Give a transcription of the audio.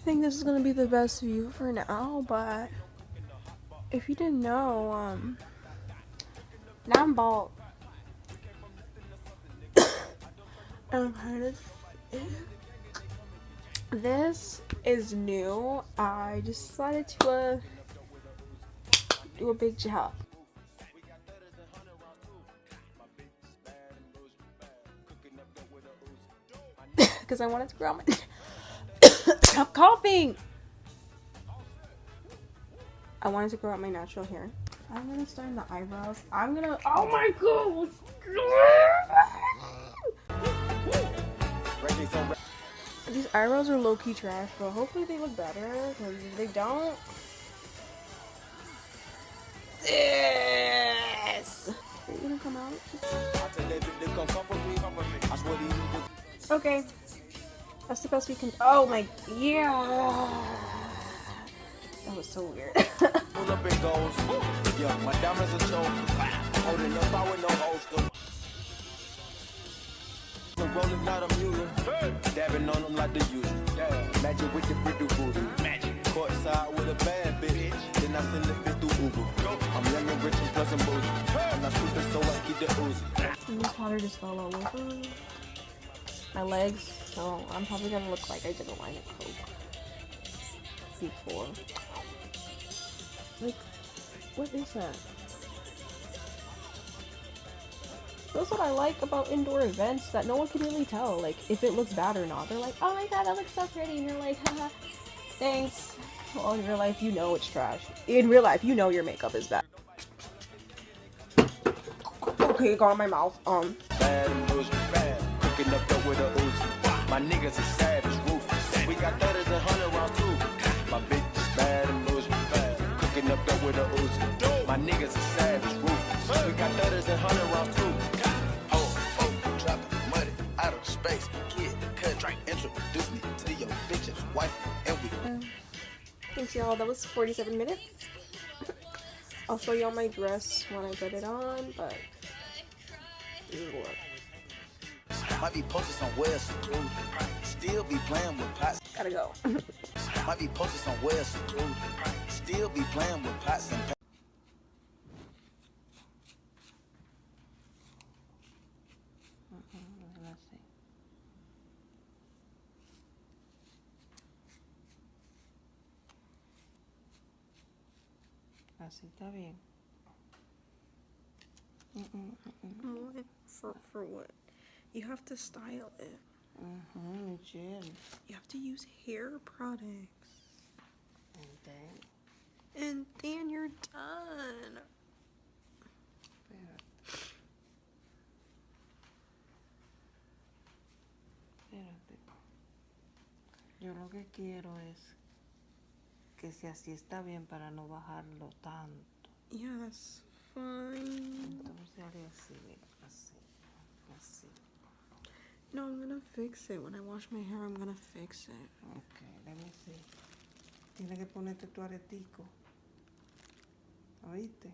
think this is gonna be the best view for now, but if you didn't know, now I'm bald. I'm kind of sick. This is new. I decided to do a big job. Because I wanted to grow out my stop coughing. I wanted to grow out my natural hair. I'm gonna start in the eyebrows. Oh my god. These eyebrows are low-key trash, but hopefully they look better, because if they don't, this. Are you gonna come out? Okay. That's supposed to be oh my, yeah. That was so weird. Rolling out a mule, dabbing on them like the usual. Magic with the pretty booty. Magic. Courtside with a bad bitch. Then I send the bitch through Uber. I'm young and rich and plus I'm bougie. I'm not stupid, so I keep the Uzi. And this water just fell all over my legs, so I'm probably gonna look like I did a line of coke before. Like, what is that? That's what I like about indoor events, that no one can really tell, like, if it looks bad or not. They're like, oh my god, that looks so pretty, and you're like, haha, thanks. Well, in real life, you know it's trash. In real life, you know your makeup is bad. Okay, it got on my mouth. Bad and bougie, bad. Cooking up dope with a Uzi. My niggas are savage, ruthless. We got 30s and 100 rounds too. My bitch is bad and bougie, bad. Cooking up dope with a Uzi. My niggas are savage, ruthless. We got 30s and 100 rounds too. Space, kid, cut, drink, introduce me to your bitch's wife, and we. Thanks, y'all. That was 47 minutes. I'll show y'all my dress when I put it on, but this is what. Might be posted somewhere secluded. Still be playing with pots. Gotta go. Might be posted somewhere secluded. Still be playing with pots and. Así está bien. For what? You have to style it. Michelle. You have to use hair products. And then you're done. Espérate. Yo lo que quiero es que si así está bien para no bajarlo tanto. Yes, fine. Entonces haré así, mira, así, así. No, I'm gonna fix it. When I wash my hair, I'm gonna fix it. Okay, let me see. Tienes que ponerte tu aretico. ¿Oíste?